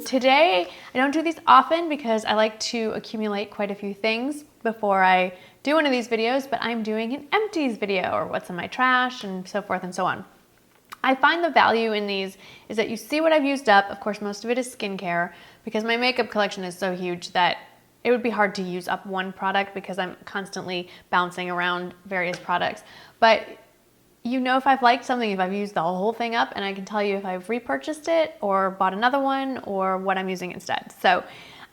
today, I don't do these often because I like to accumulate quite a few things before I do one of these videos, but I'm doing an empties video, or what's in my trash and so forth and so on. I find the value in these is that you see what I've used up. Of course, most of it is skincare because my makeup collection is so huge that it would be hard to use up one product because I'm constantly bouncing around various products. But you know if I've liked something, if I've used the whole thing up, and I can tell you if I've repurchased it or bought another one or what I'm using instead. So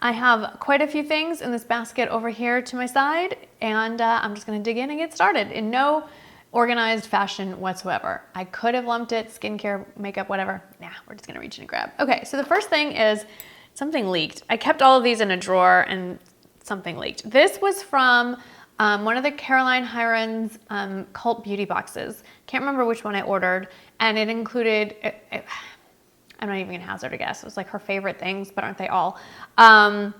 I have quite a few things in this basket over here to my side, and I'm just gonna dig in and get started in no organized fashion whatsoever. I could have lumped it, skincare, makeup, whatever. Nah, we're just gonna reach in and grab. Okay, so the first thing is something leaked. I kept all of these in a drawer and something leaked. This was from one of the Caroline Hirons cult beauty boxes. Can't remember which one I ordered, and it included, I'm not even gonna hazard a guess. It was like her favorite things, but aren't they all? And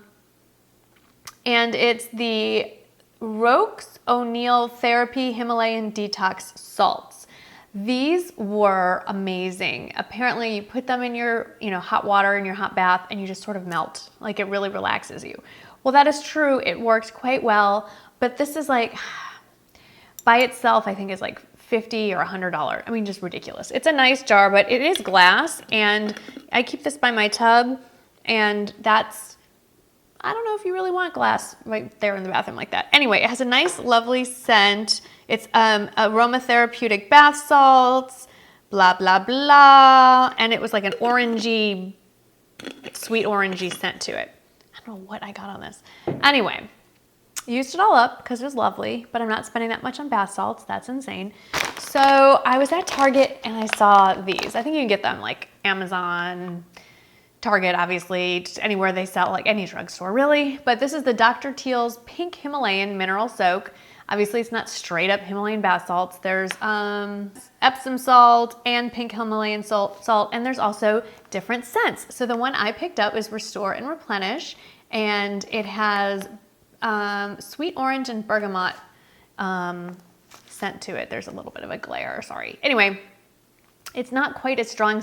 it's the Roke's O'Neill Therapy Himalayan Detox Salts. These were amazing. Apparently you put them in your hot water in your hot bath and you just sort of melt. Like, it really relaxes you. Well, that is true. It worked quite well, but this is like, by itself, I think is like $50 or $100. I mean, just ridiculous. It's a nice jar, but it is glass, and I keep this by my tub, and I don't know if you really want glass right there in the bathroom like that. Anyway, it has a nice, lovely scent. It's aromatherapeutic bath salts, blah, blah, blah. And it was like an orangey, sweet orangey scent to it. I don't know what I got on this. Anyway, used it all up because it was lovely, but I'm not spending that much on bath salts. That's insane. So I was at Target and I saw these. I think you can get them like Amazon, Target, obviously, just anywhere they sell, like any drugstore really. But this is the Dr. Teal's Pink Himalayan Mineral Soak. Obviously, it's not straight up Himalayan bath salts. There's Epsom salt and pink Himalayan salt, and there's also different scents. So the one I picked up is Restore and Replenish, and it has sweet orange and bergamot scent to it. There's a little bit of a glare, sorry. Anyway, it's not quite as strongly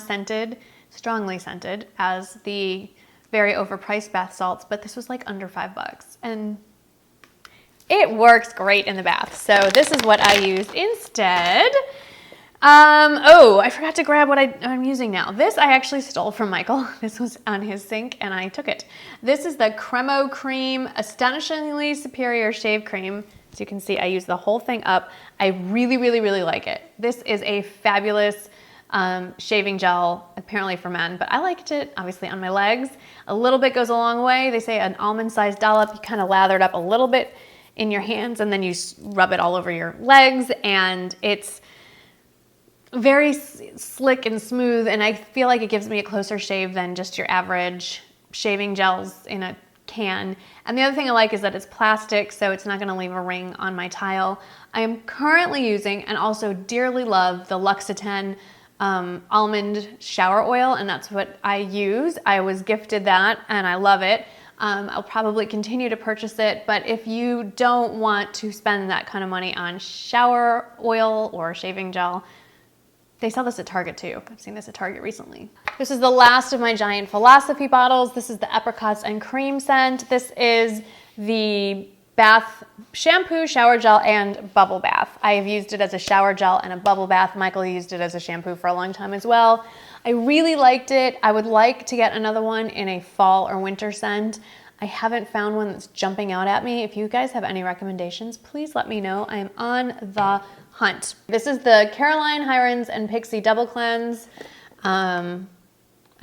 scented as the very overpriced bath salts, but this was like under $5, and it works great in the bath. So this is what I used instead. Oh, I forgot to grab what I'm using now. This I actually stole from Michael. This was on his sink and I took it. This is the Cremo Cream Astonishingly Superior Shave Cream. As you can see, I use the whole thing up. I really, really, really like it. This is a fabulous shaving gel, apparently for men, but I liked it obviously on my legs. A little bit goes a long way. They say an almond-sized dollop, you kind of lather it up a little bit in your hands and then you rub it all over your legs, and it's very slick and smooth, and I feel like it gives me a closer shave than just your average shaving gels in a can. And the other thing I like is that it's plastic, so it's not gonna leave a ring on my tile. I am currently using and also dearly love the L'Occitane almond shower oil, and that's what I use. I was gifted that and I love it. I'll probably continue to purchase it, but if you don't want to spend that kind of money on shower oil or shaving gel, they sell this at Target too. I've seen this at Target recently. This is the last of my giant Philosophy bottles. This is the Apricots and Cream scent. This is the bath shampoo, shower gel, and bubble bath. I have used it as a shower gel and a bubble bath. Michael used it as a shampoo for a long time as well. I really liked it. I would like to get another one in a fall or winter scent. I haven't found one that's jumping out at me. If you guys have any recommendations, please let me know. I am on the hunt. This is the Caroline Hirons and Pixie Double Cleanse. I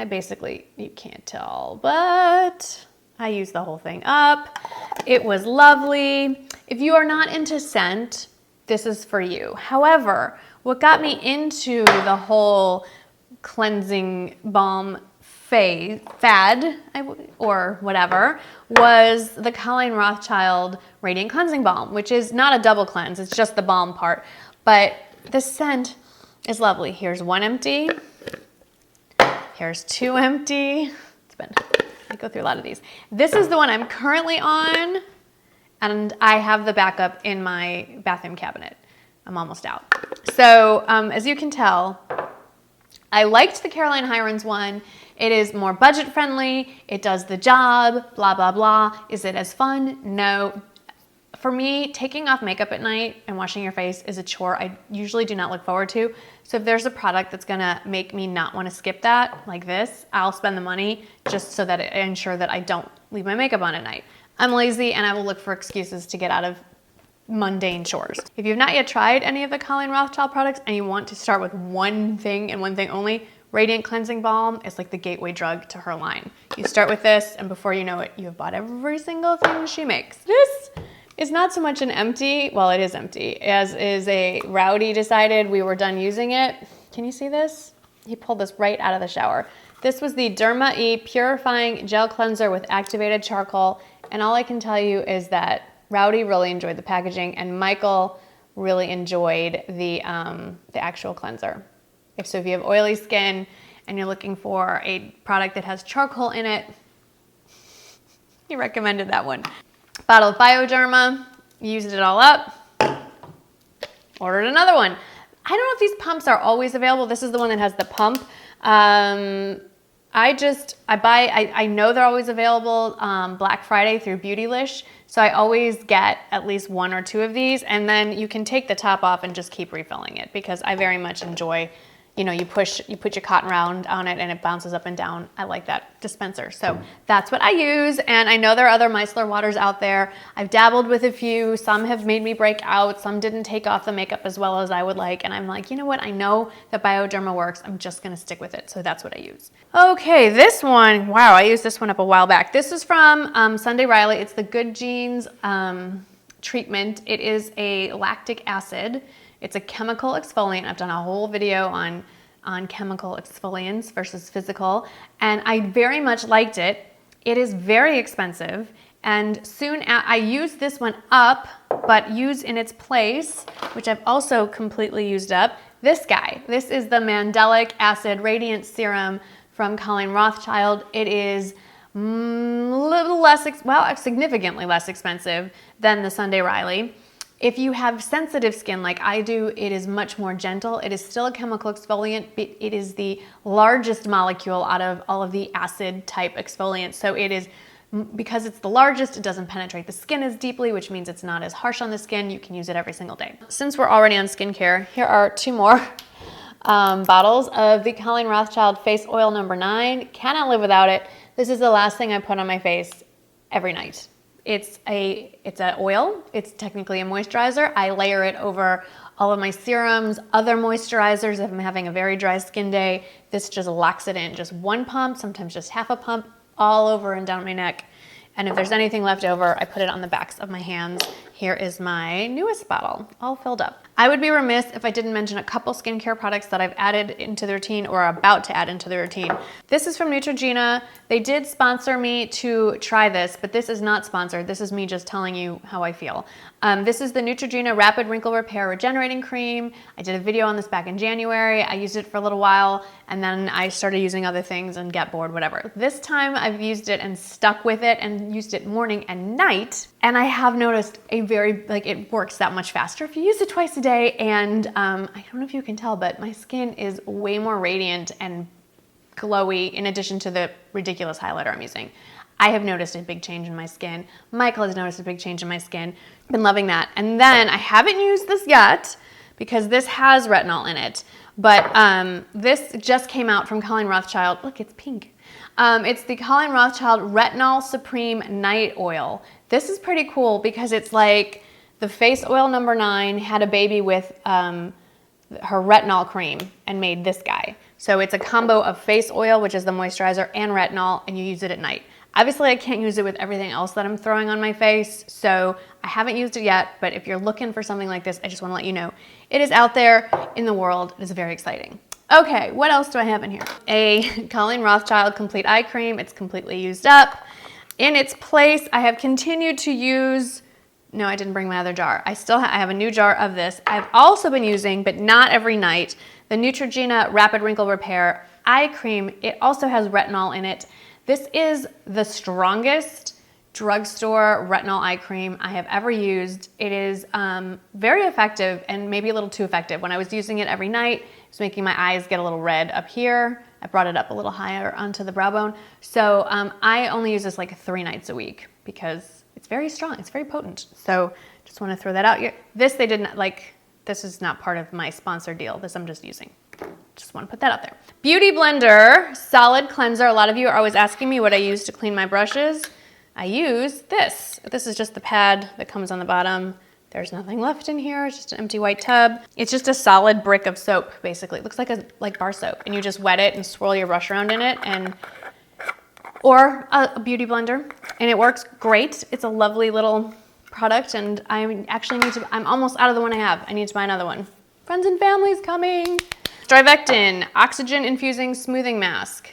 basically, you can't tell, but I used the whole thing up. It was lovely. If you are not into scent, this is for you. However, what got me into the whole cleansing balm fad, or whatever, was the Colleen Rothschild Radiant Cleansing Balm, which is not a double cleanse, it's just the balm part. But the scent is lovely. Here's one empty. Here's two empty. I go through a lot of these. This is the one I'm currently on, and I have the backup in my bathroom cabinet. I'm almost out. So as you can tell, I liked the Caroline Hirons one. It is more budget friendly. It does the job, blah, blah, blah. Is it as fun? No. For me, taking off makeup at night and washing your face is a chore I usually do not look forward to. So if there's a product that's gonna make me not wanna skip that, like this, I'll spend the money just so that I ensure that I don't leave my makeup on at night. I'm lazy and I will look for excuses to get out of mundane chores. If you've not yet tried any of the Colleen Rothschild products and you want to start with one thing and one thing only, Radiant Cleansing Balm is like the gateway drug to her line. You start with this and before you know it, you have bought every single thing she makes. This is not so much an empty, well, it is empty, as is a Rowdy decided we were done using it. Can you see this? He pulled this right out of the shower. This was the Derma E Purifying Gel Cleanser with Activated Charcoal. And all I can tell you is that Rowdy really enjoyed the packaging and Michael really enjoyed the actual cleanser. So if you have oily skin and you're looking for a product that has charcoal in it, he recommended that one. Bottle of Bioderma, used it all up, ordered another one. I don't know if these pumps are always available. This is the one that has the pump. I know they're always available Black Friday through Beautylish. So I always get at least one or two of these and then you can take the top off and just keep refilling it because I very much enjoy, you know, you put your cotton round on it and it bounces up and down. I like that dispenser. So that's what I use. And I know there are other micellar waters out there. I've dabbled with a few. Some have made me break out. Some didn't take off the makeup as well as I would like. And I'm like, you know what? I know that Bioderma works. I'm just going to stick with it. So that's what I use. Okay, this one. Wow, I used this one up a while back. This is from Sunday Riley. It's the Good Genes treatment. It is a lactic acid. It's a chemical exfoliant. I've done a whole video on chemical exfoliants versus physical, and I very much liked it. It is very expensive, and I used this one up, but use in its place, which I've also completely used up, this guy. This is the Mandelic Acid Radiant Serum from Colleen Rothschild. It is significantly less expensive than the Sunday Riley. If you have sensitive skin like I do, it is much more gentle. It is still a chemical exfoliant, but it is the largest molecule out of all of the acid type exfoliants. So it is, because it's the largest, it doesn't penetrate the skin as deeply, which means it's not as harsh on the skin. You can use it every single day. Since we're already on skincare, here are two more bottles of the Colleen Rothschild Face Oil No. 9. Cannot live without it. This is the last thing I put on my face every night. It's an oil. It's technically a moisturizer. I layer it over all of my serums, other moisturizers if I'm having a very dry skin day. This just locks it in. Just one pump, sometimes just half a pump, all over and down my neck. And if there's anything left over, I put it on the backs of my hands. Here is my newest bottle, all filled up. I would be remiss if I didn't mention a couple skincare products that I've added into the routine or are about to add into the routine. This is from Neutrogena. They did sponsor me to try this, but this is not sponsored. This is me just telling you how I feel. This is the Neutrogena Rapid Wrinkle Repair Regenerating Cream. I did a video on this back in January. I used it for a little while and then I started using other things and got bored, whatever. This time I've used it and stuck with it and used it morning and night. And I have noticed it works that much faster if you use it twice a day. And I don't know if you can tell, but my skin is way more radiant and glowy in addition to the ridiculous highlighter I'm using. I have noticed a big change in my skin. Michael has noticed a big change in my skin. Been loving that. And then I haven't used this yet because this has retinol in it. But this just came out from Colleen Rothschild. Look, it's pink. It's the Colleen Rothschild Retinol Supreme Night Oil. This is pretty cool because it's like the Face Oil No. 9 had a baby with her retinol cream and made this guy. So it's a combo of face oil, which is the moisturizer, and retinol, and you use it at night. Obviously, I can't use it with everything else that I'm throwing on my face, so I haven't used it yet, but if you're looking for something like this, I just want to let you know. It is out there in the world. It is very exciting. Okay, what else do I have in here? A Colleen Rothschild Complete Eye Cream. It's completely used up. In its place, I have continued to use, no, I didn't bring my other jar. I have a new jar of this. I've also been using, but not every night, the Neutrogena Rapid Wrinkle Repair Eye Cream. It also has retinol in it. This is the strongest drugstore retinol eye cream I have ever used. It is very effective and maybe a little too effective. When I was using it every night, It's making my eyes get a little red up here. I brought it up a little higher onto the brow bone. So I only use this like 3 nights a week because it's very strong. It's very potent. So just want to throw that out. This they didn't like. This is not part of my sponsor deal. This I'm just using. Just want to put that out there. Beauty Blender Solid Cleanser. A lot of you are always asking me what I use to clean my brushes. I use this. This is just the pad that comes on the bottom. There's nothing left in here. It's just an empty white tub. It's just a solid brick of soap, basically. It looks like bar soap, and you just wet it and swirl your brush around in it, or a beauty blender, and it works great. It's a lovely little product, and I'm almost out of the one I have. I need to buy another one. Friends and family's coming. Strivectin Oxygen Infusing Smoothing Mask.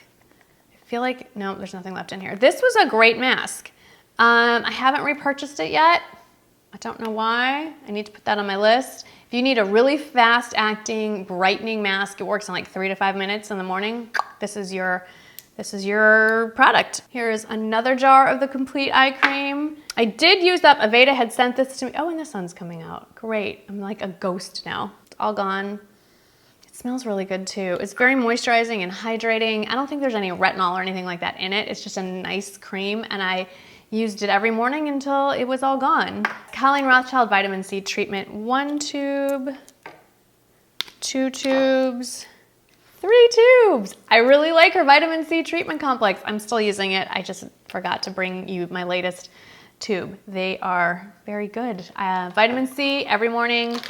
I feel like, no, there's nothing left in here. This was a great mask. I haven't repurchased it yet. I don't know why. I need to put that on my list. If you need a really fast acting brightening mask, it works in like 3 to 5 minutes in the morning. This is your product. Here's another jar of the Complete Eye Cream. I did use up, Aveda had sent this to me. Oh, and the sun's coming out. Great. I'm like a ghost now. It's all gone. It smells really good too. It's very moisturizing and hydrating. I don't think there's any retinol or anything like that in it. It's just a nice cream, and I used it every morning until it was all gone. Colleen Rothschild Vitamin C Treatment. 1 tube, 2 tubes, 3 tubes. I really like her Vitamin C Treatment Complex. I'm still using it. I just forgot to bring you my latest tube. They are very good. Vitamin C every morning,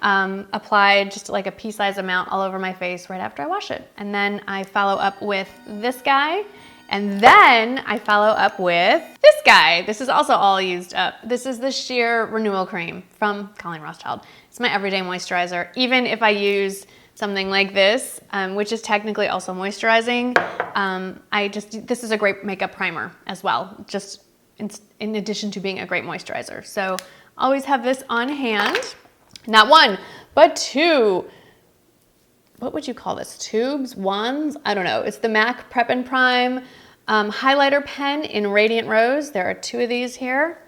applied just like a pea-sized amount all over my face right after I wash it. And then I follow up with this guy. And then I follow up with this guy. This is also all used up. This is the Sheer Renewal Cream from Colleen Rothschild. It's my everyday moisturizer. Even if I use something like this, which is technically also moisturizing, this is a great makeup primer as well, just in addition to being a great moisturizer. So always have this on hand. Not 1, but 2. What would you call this? Tubes? Wands? I don't know. It's the MAC Prep and Prime highlighter pen in Radiant Rose. There are 2 of these here.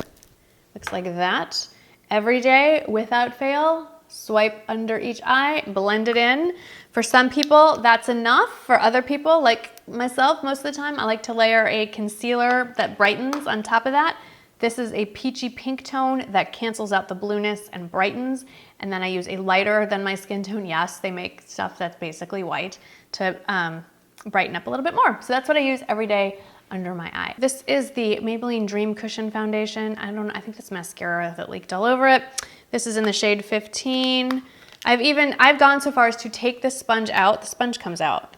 Looks like that. Every day, without fail, swipe under each eye, blend it in. For some people, that's enough. For other people, like myself, most of the time, I like to layer a concealer that brightens on top of that. This is a peachy pink tone that cancels out the blueness and brightens. And then I use a lighter than my skin tone. Yes, they make stuff that's basically white to brighten up a little bit more. So that's what I use every day under my eye. This is the Maybelline Dream Cushion Foundation. I think this mascara that leaked all over it. This is in the shade 15. I've gone so far as to take the sponge out. The sponge comes out.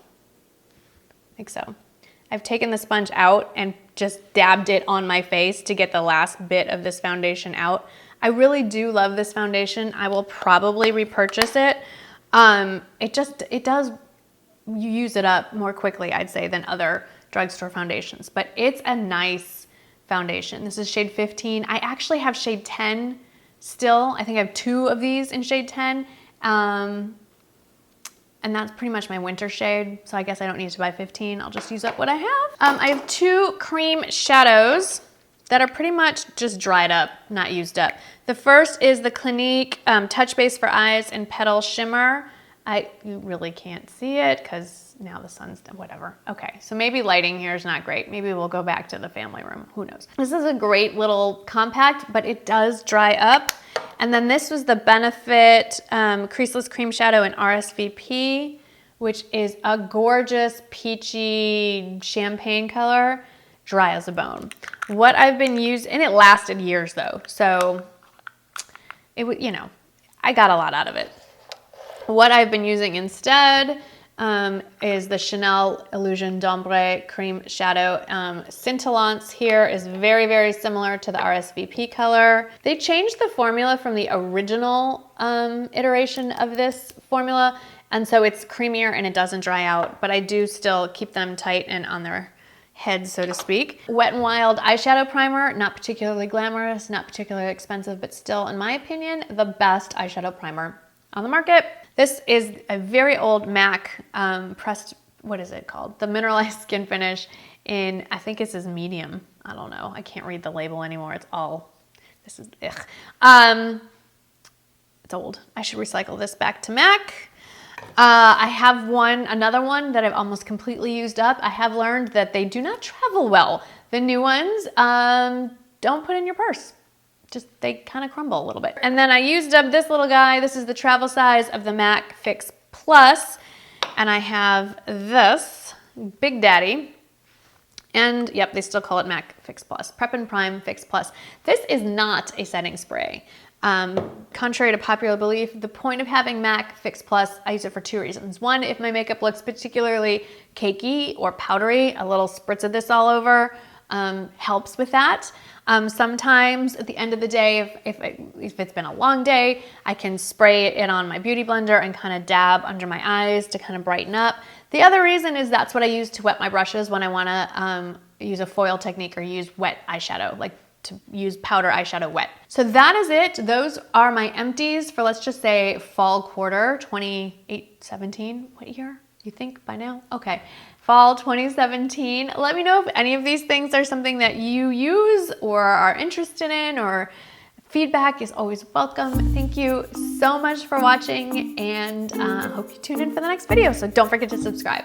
I think so. I've taken the sponge out and just dabbed it on my face to get the last bit of this foundation out. I really do love this foundation. I will probably repurchase it. It does, you use it up more quickly, I'd say, than other drugstore foundations, but it's a nice foundation. This is shade 15. I actually have shade 10 still. I think I have 2 of these in shade 10. And that's pretty much my winter shade, so I guess I don't need to buy 15. I'll just use up what I have. I have 2 cream shadows that are pretty much just dried up, not used up. The first is the Clinique Touch Base for Eyes in Petal Shimmer. You really can't see it because now the sun's, whatever. Okay, so maybe lighting here is not great. Maybe we'll go back to the family room, who knows. This is a great little compact, but it does dry up. And then this was the Benefit Creaseless Cream Shadow in RSVP, which is a gorgeous peachy champagne color, dry as a bone. What I've been using, and it lasted years though, so it would, I got a lot out of it. What I've been using instead is the Chanel Illusion d'Ombre Cream Shadow. Scintillance here is very, very similar to the RSVP color. They changed the formula from the original iteration of this formula, and so it's creamier and it doesn't dry out, but I do still keep them tight and on their head, so to speak. Wet n Wild eyeshadow primer, not particularly glamorous, not particularly expensive, but still, in my opinion, the best eyeshadow primer on the market. This is a very old MAC pressed, what is it called? The Mineralized Skin Finish in, I think this is medium. I don't know. I can't read the label anymore. It's all, this is, ugh. It's old. I should recycle this back to MAC. I have another one that I've almost completely used up. I have learned that they do not travel well. The new ones, don't put in your purse. Just, they kind of crumble a little bit. And then I used up this little guy. This is the travel size of the MAC Fix Plus. And I have this Big Daddy. And yep, they still call it MAC Fix Plus. Prep and Prime Fix Plus. This is not a setting spray. Contrary to popular belief, the point of having MAC Fix Plus, I use it for 2 reasons. One, if my makeup looks particularly cakey or powdery, a little spritz of this all over helps with that. Sometimes at the end of the day, if it's been a long day, I can spray it on my beauty blender and kind of dab under my eyes to kind of brighten up. The other reason is that's what I use to wet my brushes when I want to use a foil technique or use wet eyeshadow, like to use powder eyeshadow wet. So that is it. Those are my empties for, let's just say, fall quarter 2017. What year? You think by now? Okay. Fall 2017. Let me know if any of these things are something that you use or are interested in, or feedback is always welcome. Thank you so much for watching, and hope you tune in for the next video. So don't forget to subscribe.